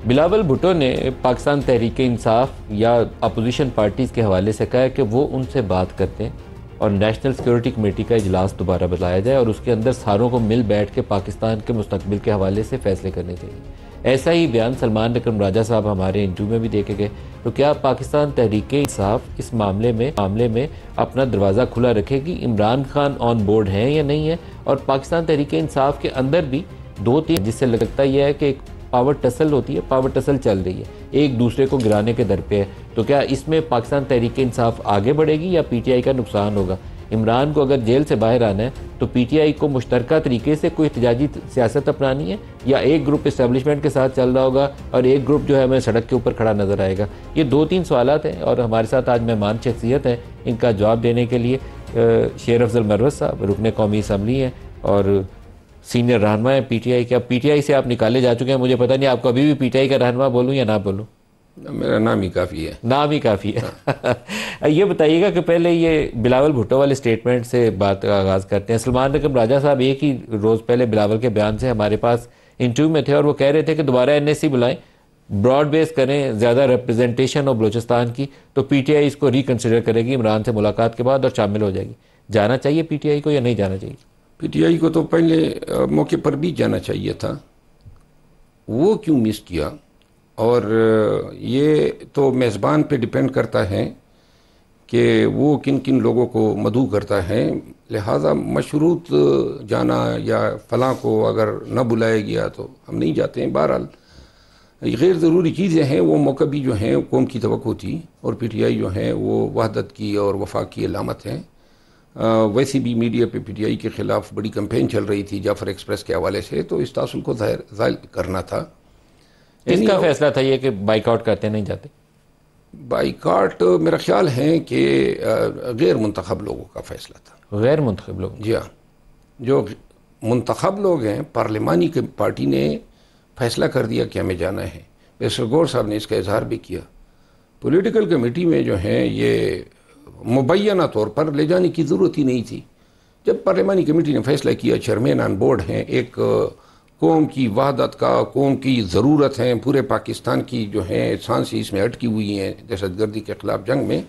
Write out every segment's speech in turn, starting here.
بلاول بھٹو نے پاکستان تحریک انصاف یا opposition parties کے حوالے سے کہا ہے کہ وہ ان سے بات کرتے ہیں اور نیشنل سیکیورٹی کمیٹی کا اجلاس دوبارہ بلایا جائے اور اس کے اندر ساروں کو مل بیٹھ کے پاکستان کے مستقبل کے حوالے سے فیصلے کرنے چاہیے. ایسا ہی بیان سلمان اکرم راجہ صاحب ہمارے انٹرویو میں بھی دیکھے گئے. تو کیا پاکستان تحریک انصاف اس معاملے میں اپنا دروازہ کھلا رکھے گی؟ عمران خان آن بورڈ ہیں یا نہیں ہے؟ اور پاکستان تحریک انصاف کے اندر بھی دو تین جس سے لگتا یہ ہے کہ ایک پاور ٹسل ہوتی ہے، پاور ٹسل چل رہی ہے، ایک دوسرے کو گرانے کے در پہ ہے. تو کیا اس میں پاکستان تحریک انصاف آگے بڑھے گی یا پی ٹی آئی کا نقصان ہوگا؟ عمران کو اگر جیل سے باہر آنا ہے تو پی ٹی آئی کو مشترکہ طریقے سے کوئی احتجاجی سیاست اپنانی ہے یا ایک گروپ اسٹیبلشمنٹ کے ساتھ چل رہا ہوگا اور ایک گروپ جو ہے ہمیں سڑک کے اوپر کھڑا نظر آئے گا؟ یہ دو تین سوالات ہیں اور ہمارے ساتھ آج مہمان شخصیت ہیں. ان کا جواب دینے کے لیے شیر افضل مروت صاحب رکن قومی اسمبلی ہیں اور سینئر رہنما ہیں پی ٹی آئی کے. اب پی ٹی آئی سے آپ نکالے جا چکے ہیں، مجھے پتہ نہیں آپ کو ابھی بھی پی ٹی آئی کا رہنما بولوں یا نہ بولوں؟ میرا نام ہی کافی ہے. نام ہی کافی ہے. یہ بتائیے گا کہ پہلے یہ بلاول بھٹو والے سٹیٹمنٹ سے بات کا آغاز کرتے ہیں. سلمان اکرم راجہ صاحب ایک ہی روز پہلے بلاول کے بیان سے ہمارے پاس انٹرویو میں تھے اور وہ کہہ رہے تھے کہ دوبارہ این ایس سی بلائیں، براڈ بیس کریں، زیادہ ریپرزنٹیشن ہو بلوچستان کی، تو پی ٹی آئی اس کو ریکنسیڈر کرے گی عمران سے ملاقات کے بعد اور شامل ہو جائے گی. جانا چاہیے پی ٹی آئی کو یا نہیں جانا چاہیے؟ پی ٹی آئی کو تو پہلے موقع پر بھی جانا چاہیے تھا، وہ کیوں مس کیا؟ اور یہ تو میزبان پہ ڈیپینڈ کرتا ہے کہ وہ کن کن لوگوں کو مدعو کرتا ہے. لہٰذا مشروط جانا یا فلاں کو اگر نہ بلایا گیا تو ہم نہیں جاتے ہیں. بہرحال غیر ضروری چیزیں ہیں، وہ موقع بھی جو ہیں قوم کی توقع تھی اور پی ٹی آئی جو ہے وہ وحدت کی اور وفاق کی علامت ہے. ویسے بھی میڈیا پہ پی ٹی آئی کے خلاف بڑی کمپین چل رہی تھی جعفر ایکسپریس کے حوالے سے، تو اس تاثر کو ظاہر کرنا تھا. اس کا فیصلہ تھا یہ کہ بائیک آؤٹ کرتے نہیں جاتے؟ بائیکاٹ میرا خیال ہے کہ غیر منتخب لوگوں کا فیصلہ تھا. غیر منتخب لوگ؟ جی ہاں، جو منتخب لوگ ہیں پارلیمانی پارٹی نے فیصلہ کر دیا کہ ہمیں جانا ہے. بیسر گور صاحب نے اس کا اظہار بھی کیا. پولیٹیکل کمیٹی میں جو ہے یہ مبینہ طور پر لے جانے کی ضرورت ہی نہیں تھی. جب پارلیمانی کمیٹی نے فیصلہ کیا، چیئرمین آن بورڈ ہیں، ایک قوم کی وحدت کا، قوم کی ضرورت ہے، پورے پاکستان کی جو ہے سانسی اس میں اٹکی ہوئی ہیں دہشت گردی کے خلاف جنگ میں،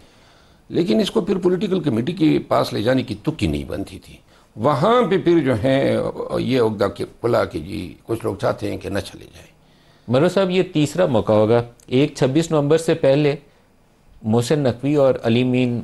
لیکن اس کو پھر پولیٹیکل کمیٹی کے پاس لے جانے کی تک ہی نہیں بنتی تھی. وہاں پہ پھر جو ہے یہ عقدہ کھلا کہ جی کچھ لوگ چاہتے ہیں کہ نہ چلے جائیں. مروت صاحب یہ تیسرا موقع ہوگا. 26 نومبر سے پہلے محسن نقوی اور علی مین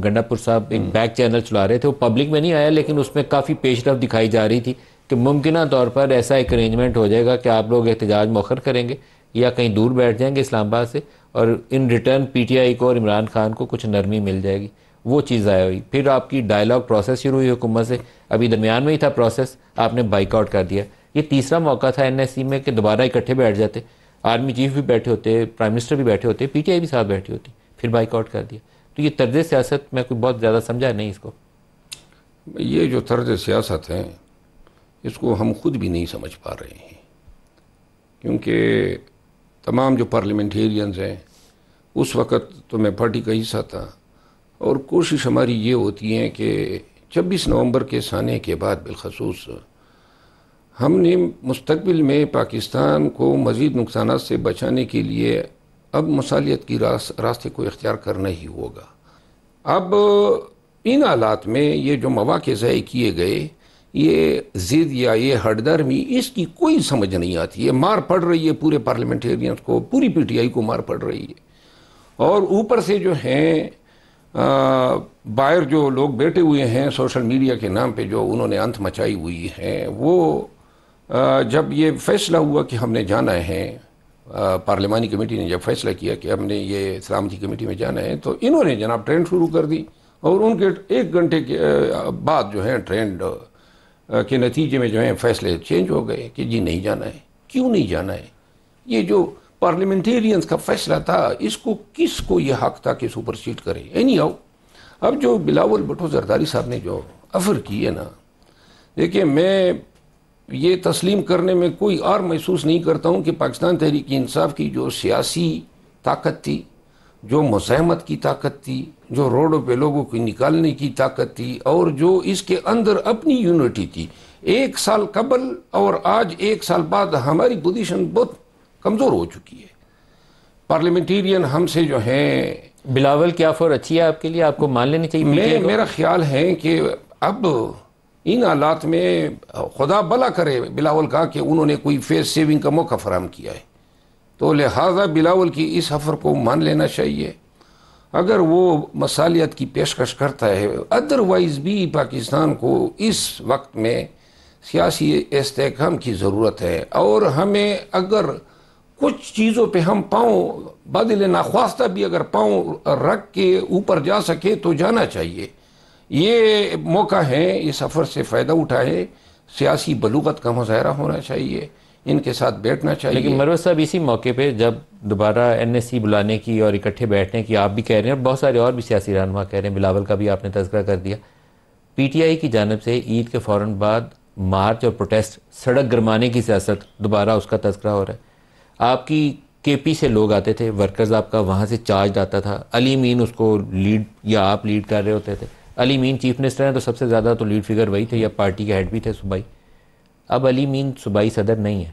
گنڈا پور صاحب ایک بیک چینل چلا رہے تھے، وہ پبلک میں نہیں آیا لیکن اس میں کافی پیش رفت دکھائی جا رہی تھی کہ ممکنہ طور پر ایسا ایک ارینجمنٹ ہو جائے گا کہ آپ لوگ احتجاج مؤخر کریں گے یا کہیں دور بیٹھ جائیں گے اسلام آباد سے اور in return P T I کو اور عمران خان کو کچھ نرمی مل جائے گی. وہ چیز ضائع ہوئی. پھر آپ کی ڈائلاگ پروسیس شروع ہوئی حکومت سے، ابھی درمیان میں ہی تھا پروسیس، آپ نے بائیک آؤٹ کر دیا. یہ تیسرا موقع تھا این ایس سی میں کہ دوبارہ اکٹھے بیٹھ جاتے، آرمی چیف بھی بیٹھے ہوتے، پرائم منسٹر بھی بیٹھے ہوتے، پی ٹی آئی بھی ساتھ بیٹھی ہوتی، پھر بائیک آؤٹ کر دیا. تو یہ طرز سیاست میں کوئی بہت زیادہ سمجھا نہیں اس کو. یہ جو طرز سیاست ہے اس کو ہم خود بھی نہیں سمجھ پا رہے ہیں، کیونکہ تمام جو پارلیمنٹیرینز ہیں اس وقت تو میں پارٹی کا حصہ تھا اور کوشش ہماری یہ ہوتی ہے کہ 26 نومبر کے سانے کے بعد بالخصوص ہم نے مستقبل میں پاکستان کو مزید نقصانات سے بچانے کے لیے اب مصالحت کی راستے کو اختیار کرنا ہی ہوگا. اب ان حالات میں یہ جو مواقع ضائع کیے گئے، یہ ضد یا یہ ہٹ درمی، اس کی کوئی سمجھ نہیں آتی. یہ مار پڑ رہی ہے پورے پارلیمنٹیرینز کو، پوری پی ٹی آئی کو مار پڑ رہی ہے. اور اوپر سے جو ہیں باہر جو لوگ بیٹھے ہوئے ہیں سوشل میڈیا کے نام پہ جو انہوں نے انت مچائی ہوئی ہے، وہ جب یہ فیصلہ ہوا کہ ہم نے جانا ہے، پارلیمانی کمیٹی نے جب فیصلہ کیا کہ ہم نے یہ سلامتی کمیٹی میں جانا ہے، تو انہوں نے جناب ٹرینڈ شروع کر دی اور ان کے 1 گھنٹے کے بعد جو ہے ٹرینڈ کے نتیجے میں جو ہے فیصلے چینج ہو گئے کہ جی نہیں جانا ہے. کیوں نہیں جانا ہے؟ یہ جو پارلیمنٹیرینز کا فیصلہ تھا، اس کو کس کو یہ حق تھا کہ سپرسیڈ کرے؟ اینی ہاؤ اب جو بلاول بھٹو زرداری صاحب نے جو افر کی ہے نا، دیکھیں میں یہ تسلیم کرنے میں کوئی اور محسوس نہیں کرتا ہوں کہ پاکستان تحریک انصاف کی جو سیاسی طاقت تھی، جو مزاحمت کی طاقت تھی، جو روڈوں پہ لوگوں کو نکالنے کی طاقت تھی، اور جو اس کے اندر اپنی یونٹی تھی، 1 سال قبل اور آج 1 سال بعد ہماری پوزیشن بہت کمزور ہو چکی ہے. پارلیمنٹیرین ہم سے جو ہیں. بلاول کیا فور اچھی ہے آپ کے لیے؟ آپ کو مان لینی چاہیے؟ میرا خیال ہے کہ اب ان حالات میں خدا بھلا کرے بلاول کا کہ انہوں نے کوئی فیس سیونگ کا موقع فراہم کیا ہے، تو لہٰذا بلاول کی اس آفر کو مان لینا چاہیے. اگر وہ مصالحت کی پیشکش کرتا ہے، ادروائز بھی پاکستان کو اس وقت میں سیاسی استحکام کی ضرورت ہے، اور ہمیں اگر کچھ چیزوں پہ ہم پاؤں بدل ناخواستہ بھی اگر پاؤں رکھ کے اوپر جا سکے تو جانا چاہیے. یہ موقع ہے، اس سفر سے فائدہ اٹھائے. سیاسی بلوغت کا مظاہرہ ہونا چاہیے، ان کے ساتھ بیٹھنا چاہیے. لیکن مروت صاحب اسی موقع پہ جب دوبارہ NSC بلانے کی اور اکٹھے بیٹھنے کی آپ بھی کہہ رہے ہیں اور بہت سارے اور بھی سیاسی رہنما کہہ رہے ہیں، بلاول کا بھی آپ نے تذکرہ کر دیا، PTI کی جانب سے عید کے فوراً بعد مارچ اور پروٹیسٹ، سڑک گرمانے کی سیاست دوبارہ اس کا تذکرہ ہو رہا ہے. آپ کی KP سے لوگ آتے تھے، ورکرز آپ کا وہاں سے چارج آتا تھا، علی امین اس کو لیڈ یا آپ لیڈ کر رہے ہوتے تھے. علی امین چیف منسٹر ہیں تو سب سے زیادہ تو لیڈ فگر وہی تھے یا پارٹی کے ہیڈ بھی تھے صوبائی. اب علی امین صوبائی صدر نہیں ہے،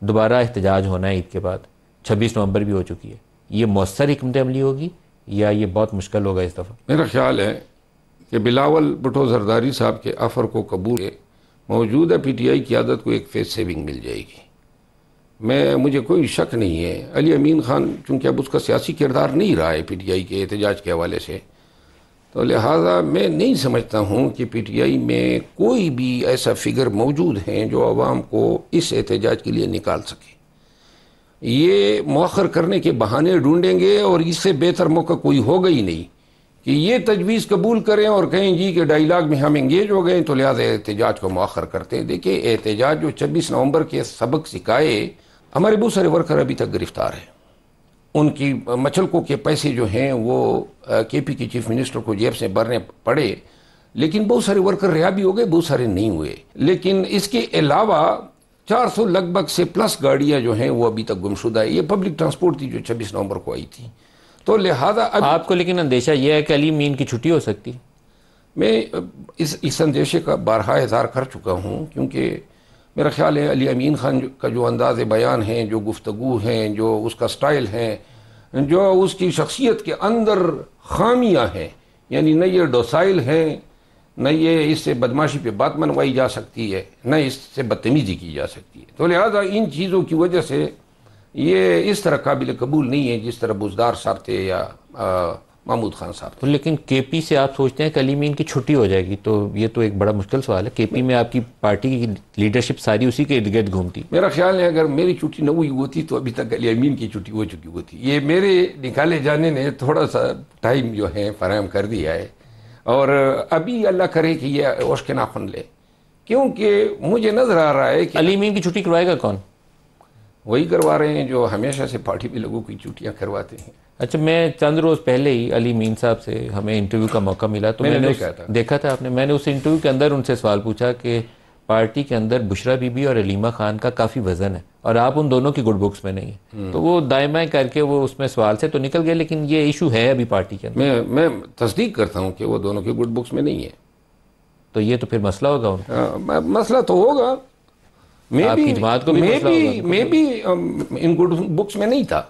دوبارہ احتجاج ہونا ہے عید کے بعد، 26 نومبر بھی ہو چکی ہے. یہ مؤثر حکمت عملی ہوگی یا یہ بہت مشکل ہوگا اس دفعہ؟ میرا خیال ہے کہ بلاول بھٹو زرداری صاحب کے آفر کو قبول ہے، موجودہ PTI قیادت کو ایک فیس سیونگ مل جائے گی. مجھے کوئی شک نہیں ہے. علی امین خان چونکہ اب اس کا سیاسی کردار نہیں رہا ہے PTI کے احتجاج کے حوالے سے، تو لہٰذا میں نہیں سمجھتا ہوں کہ PTI میں کوئی بھی ایسا فگر موجود ہیں جو عوام کو اس احتجاج کے لیے نکال سکے. یہ مؤخر کرنے کے بہانے ڈھونڈیں گے، اور اس سے بہتر موقع کوئی ہوگا ہی نہیں کہ یہ تجویز قبول کریں اور کہیں جی کہ ڈائیلاگ میں ہم انگیج ہو گئے تو لہٰذا احتجاج کو مؤخر کرتے ہیں. دیکھیں، احتجاج جو 26 نومبر کے سبق سکھائے، ہمارے بہت سارے ورکر ابھی تک گرفتار ہیں. ان کی مچلکوں کے پیسے جو ہیں وہ KP کے چیف منسٹر کو جیب سے بھرنے پڑے، لیکن بہت سارے ورکر رہا بھی ہو گئے، بہت سارے نہیں ہوئے. لیکن اس کے علاوہ 400 لگ بھگ سے پلس گاڑیاں جو ہیں وہ ابھی تک گمشدہ ہے. یہ پبلک ٹرانسپورٹ تھی جو 26 نومبر کو آئی تھی. تو لہٰذا آپ کو لیکن اندیشہ یہ ہے کہ علی امین کی چھٹی ہو سکتی؟ میں اس اندیشے کا بارہا اظہار کر چکا ہوں، کیونکہ میرا خیال ہے علی امین خان کا جو انداز بیان ہے، جو گفتگو ہیں، جو اس کا سٹائل ہے، جو اس کی شخصیت کے اندر خامیاں ہیں، یعنی نہ یہ ڈوسائل ہیں، نہ یہ اس سے بدماشی پہ بات منوائی جا سکتی ہے، نہ اس سے بدتمیزی کی جا سکتی ہے. تو لہذا ان چیزوں کی وجہ سے یہ اس طرح قابل قبول نہیں ہے جس طرح بزدار صاحب تھے یا محمود خان صاحب تھے. لیکن KP سے آپ سوچتے ہیں کہ علی امین کی چھٹی ہو جائے گی، تو یہ تو ایک بڑا مشکل سوال ہے. KP میں آپ کی پارٹی کی لیڈرشپ ساری اسی کے ارد گرد گھومتی. میرا خیال ہے اگر میری چھٹی نہ ہوئی ہوتی تو ابھی تک علی امین کی چھٹی ہو چکی ہوتی. یہ میرے نکالے جانے نے تھوڑا سا ٹائم جو ہے فراہم کر دیا ہے، اور ابھی اللہ کرے کہ یہ اوش کے ناخن لے، کیونکہ مجھے نظر آ رہا ہے کہ علی امین کی چھٹی کروائے گا کون؟ وہی کروا رہے ہیں جو ہمیشہ سے پارٹی پہ لوگوں کی چھٹیاں کرواتے ہیں. اچھا، میں چند روز پہلے ہی علی امین صاحب سے ہمیں انٹرویو کا موقع ملا تو میں نے دیکھا تھا آپ نے، میں نے اس انٹرویو کے اندر ان سے سوال پوچھا کہ پارٹی کے اندر بشرا بی بی اور علیمہ خان کا کافی وزن ہے اور آپ ان دونوں کی گڈ بکس میں نہیں ہیں. تو وہ دائیں بائیں کر کے وہ اس میں سوال سے تو نکل گئے، لیکن یہ ایشو ہے ابھی پارٹی کے اندر. میں تصدیق کرتا ہوں کہ وہ دونوں کی گڈ بکس میں نہیں ہے. تو یہ تو پھر مسئلہ ہوگا ان کا. مسئلہ تو ہوگا، آپ کی جماعت کو بھی مسئلہ ہوگا. میں بھی ان گڈ بکس میں نہیں تھا.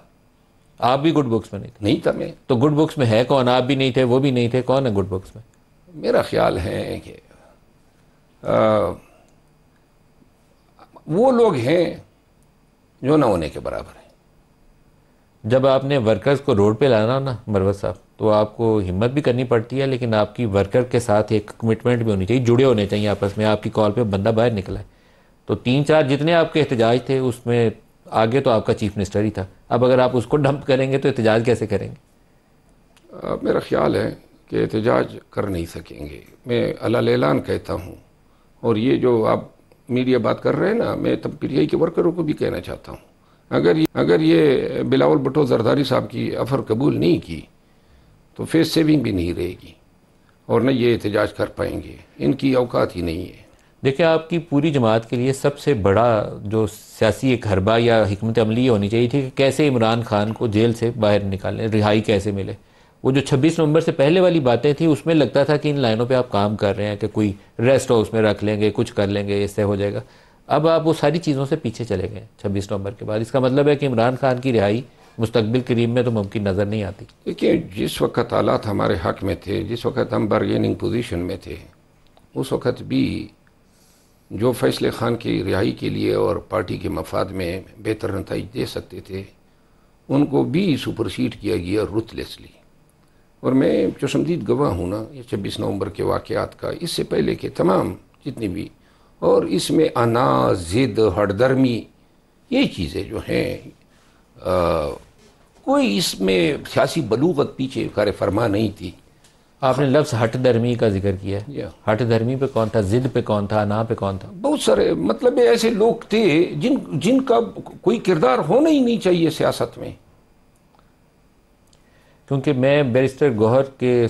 آپ بھی گڈ بکس میں نہیں تھا. میں تو گڈ بکس میں ہے کون؟ آپ بھی نہیں تھے، وہ بھی نہیں تھے، کون ہے گڈ بکس میں؟ میرا خیال ہے کہ وہ لوگ ہیں جو نہ ہونے کے برابر ہیں. جب آپ نے ورکرز کو روڈ پہ لانا نا مروت صاحب، تو آپ کو ہمت بھی کرنی پڑتی ہے، لیکن آپ کی ورکر کے ساتھ ایک کمٹمنٹ بھی ہونی چاہیے، جڑے ہونے چاہیے آپس میں. آپ کی کال پہ بندہ باہر نکلا ہے تو 3-4 جتنے آپ کے احتجاج تھے اس میں آگے تو آپ کا چیف منسٹر ہی تھا. اب اگر آپ اس کو ڈمپ کریں گے تو احتجاج کیسے کریں گے؟ میرا خیال ہے کہ احتجاج کر نہیں سکیں گے. میں علل اعلان کہتا ہوں، اور یہ جو آپ میڈیا بات کر رہے ہیں نا، میں تب PTI کے ورکروں کو بھی کہنا چاہتا ہوں، اگر یہ بلاول بھٹو زرداری صاحب کی آفر قبول نہیں کی تو فیس سیونگ بھی نہیں رہے گی اور نہ یہ احتجاج کر پائیں گے. ان کی اوقات ہی نہیں ہے. دیکھیں، آپ کی پوری جماعت کے لیے سب سے بڑا جو سیاسی ایک حربہ یا حکمت عملی ہونی چاہیے تھی کہ کیسے عمران خان کو جیل سے باہر نکالیں، رہائی کیسے ملے. وہ جو 26 نومبر سے پہلے والی باتیں تھیں اس میں لگتا تھا کہ ان لائنوں پہ آپ کام کر رہے ہیں کہ کوئی ریسٹ ہاؤس میں رکھ لیں گے، کچھ کر لیں گے، اس سے ہو جائے گا. اب آپ وہ ساری چیزوں سے پیچھے چلے گئے 26 نومبر کے بعد. اس کا مطلب ہے کہ عمران خان کی رہائی مستقبل قریب میں تو ممکن نظر نہیں آتی. دیکھیں جس وقت حالات ہمارے حق میں تھے، جس وقت ہم بارگیننگ پوزیشن میں تھے، اس وقت بھی جو فیصلے خان کی رہائی کے لیے اور پارٹی کے مفاد میں بہتر نتائج دے سکتے تھے ان کو بھی سپرسیڈ کیا گیا رuthlessly. اور میں چشمدید گواہ ہوں نا یہ 26 نومبر کے واقعات کا، اس سے پہلے کے تمام جتنی بھی، اور اس میں انا، ضد، ہٹ درمی، یہ چیزیں جو ہیں کوئی اس میں سیاسی بلوغت پیچھے کار فرما نہیں تھی. آپ نے لفظ ہٹ درمی کا ذکر کیا ہے. Yeah. ہٹ درمی پہ کون تھا، ضد پہ کون تھا، انا پہ کون تھا؟ بہت سارے مطلب ایسے لوگ تھے جن کا کوئی کردار ہونا ہی نہیں چاہیے سیاست میں. کیونکہ میں بیرسٹر گوہر کے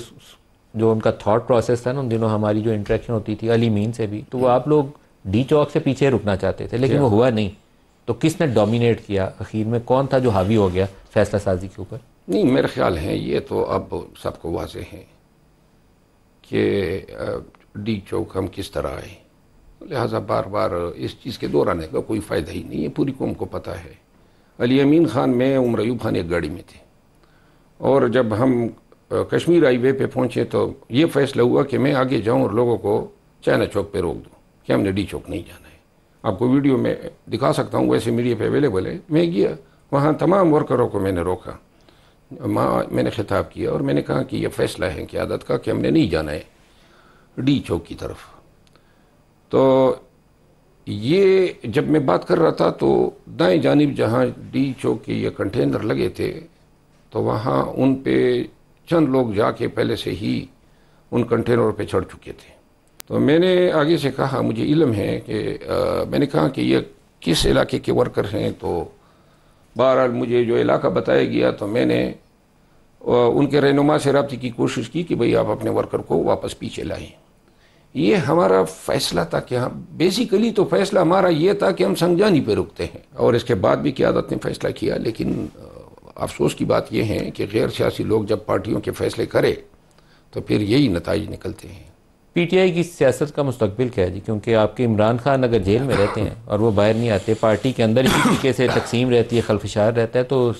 جو ان کا تھاٹ پروسیس تھا نا، ان دنوں ہماری جو انٹریکشن ہوتی تھی علی مین سے بھی، تو وہ آپ لوگ ڈی چوک سے پیچھے رکنا چاہتے تھے لیکن وہ ہوا نہیں. تو کس نے ڈومینیٹ کیا آخر میں؟ کون تھا جو حاوی ہو گیا فیصلہ سازی کے اوپر؟ نہیں، میرے خیال ہے یہ تو اب سب کو واضح ہے کہ ڈی چوک ہم کس طرح آئے، لہٰذا بار بار اس چیز کے دہرانے کا کوئی فائدہ ہی نہیں ہے، پوری قوم کو پتہ ہے. علی امین خان میں عمر ایوب خان ایک گاڑی میں تھے، اور جب ہم کشمیر ہائی وے پہ پہنچے تو یہ فیصلہ ہوا کہ میں آگے جاؤں اور لوگوں کو چائنا چوک پہ روک دوں کہ ہم نے ڈی چوک نہیں جانا ہے. آپ کو ویڈیو میں دکھا سکتا ہوں، ویسے میڈیا پہ اویلیبل ہے. میں گیا وہاں، تمام ورکروں کو میں نے روکا، میں نے خطاب کیا اور میں نے کہا کہ یہ فیصلہ ہے قیادت کا کہ ہم نے نہیں جانا ہے ڈی چوک کی طرف. تو یہ جب میں بات کر رہا تھا تو دائیں جانب جہاں ڈی چوک کے یہ کنٹینر لگے تھے تو وہاں ان پہ چند لوگ جا کے پہلے سے ہی ان کنٹینروں پہ چڑھ چکے تھے. تو میں نے آگے سے کہا مجھے علم ہے کہ میں نے کہا کہ یہ کس علاقے کے ورکر ہیں. تو بہرحال مجھے جو علاقہ بتایا گیا تو میں نے ان کے رہنما سے رابطے کی کوشش کی کہ بھئی آپ اپنے ورکر کو واپس پیچھے لائیں. یہ ہمارا فیصلہ تھا کہ ہم بیسیکلی تو فیصلہ ہمارا یہ تھا کہ ہم سنجانی پہ رکتے ہیں، اور اس کے بعد بھی قیادت نے فیصلہ کیا. لیکن افسوس کی بات یہ ہے کہ غیر سیاسی لوگ جب پارٹیوں کے فیصلے کرے تو پھر یہی نتائج نکلتے ہیں. پی ٹی آئی کی سیاست کا مستقبل کیا ہے جی؟ کیونکہ آپ کے عمران خان اگر جیل میں رہتے ہیں اور وہ باہر نہیں آتے، پارٹی کے اندر اسی طریقے سے تقسیم رہتی ہے، خلفشار رہتا ہے، تو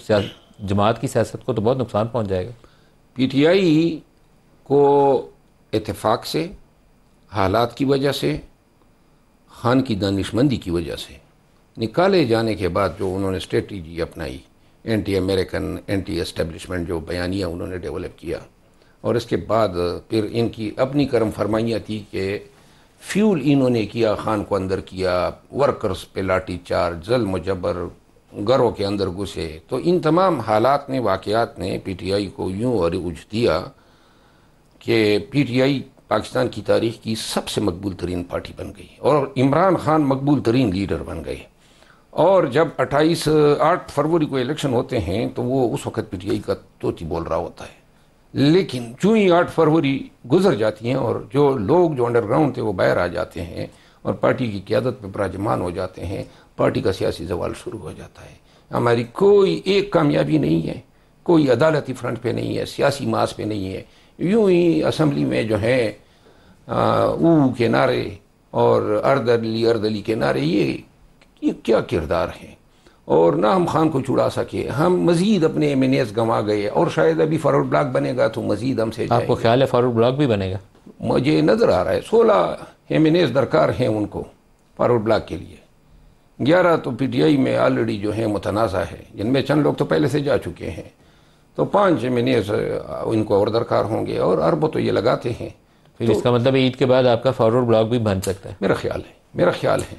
جماعت کی سیاست کو تو بہت نقصان پہنچ جائے گا. پی ٹی آئی کو اتفاق سے، حالات کی وجہ سے، خان کی دانشمندی کی وجہ سے نکالے جانے کے بعد جو انہوں نے اسٹریٹجی اپنائی، اینٹی امریکن، اینٹی اسٹیبلشمنٹ جو بیانیہ انہوں نے ڈیولپ کیا، اور اس کے بعد پھر ان کی اپنی کرم فرمائیاں تھی کہ فیول انہوں نے کیا، خان کو اندر کیا، ورکرز پہ لاٹھی چارج، ظلم و جبر، گھروں کے اندر گھسے. تو ان تمام حالات نے، واقعات نے پی ٹی آئی کو یوں عروج دیا کہ پی ٹی آئی پاکستان کی تاریخ کی سب سے مقبول ترین پارٹی بن گئی اور عمران خان مقبول ترین لیڈر بن گئے. اور جب 8 فروری کو الیکشن ہوتے ہیں تو وہ اس وقت پی ٹی آئی کا طوطی بول رہا ہوتا ہے. لیکن چوں ہی 8 فروری گزر جاتی ہیں اور جو لوگ جو انڈر گراؤنڈ تھے وہ باہر آ جاتے ہیں اور پارٹی کی قیادت پہ براجمان ہو جاتے ہیں، پارٹی کا سیاسی زوال شروع ہو جاتا ہے. ہماری کوئی ایک کامیابی نہیں ہے، کوئی عدالتی فرنٹ پہ نہیں ہے، سیاسی ماس پہ نہیں ہے. یوں ہی اسمبلی میں جو ہے او کے نعرے اور اردلی کے نعرے، یہ کیا کردار ہیں. اور نہ ہم خان کو چھڑا سکے، ہم مزید اپنے ایم این ایز گنوا گئے، اور شاید ابھی فارورڈ بلاک بنے گا تو مزید ہم سے آپ کو خیال ہے فارورڈ بلاک بھی بنے گا؟ مجھے نظر آ رہا ہے 16 ایم این ایز درکار ہیں ان کو فارورڈ بلاک کے لیے. 11 تو پی ٹی آئی میں آلریڈی جو ہیں متنازع ہے، جن میں چند لوگ تو پہلے سے جا چکے ہیں. تو 5 ایم این ایز ان کو اور درکار ہوں گے، اور اربوں تو یہ لگاتے ہیں. پھر اس کا مطلب عید کے بعد آپ کا فارورڈ بلاک بھی بن سکتا ہے؟ میرا خیال ہے.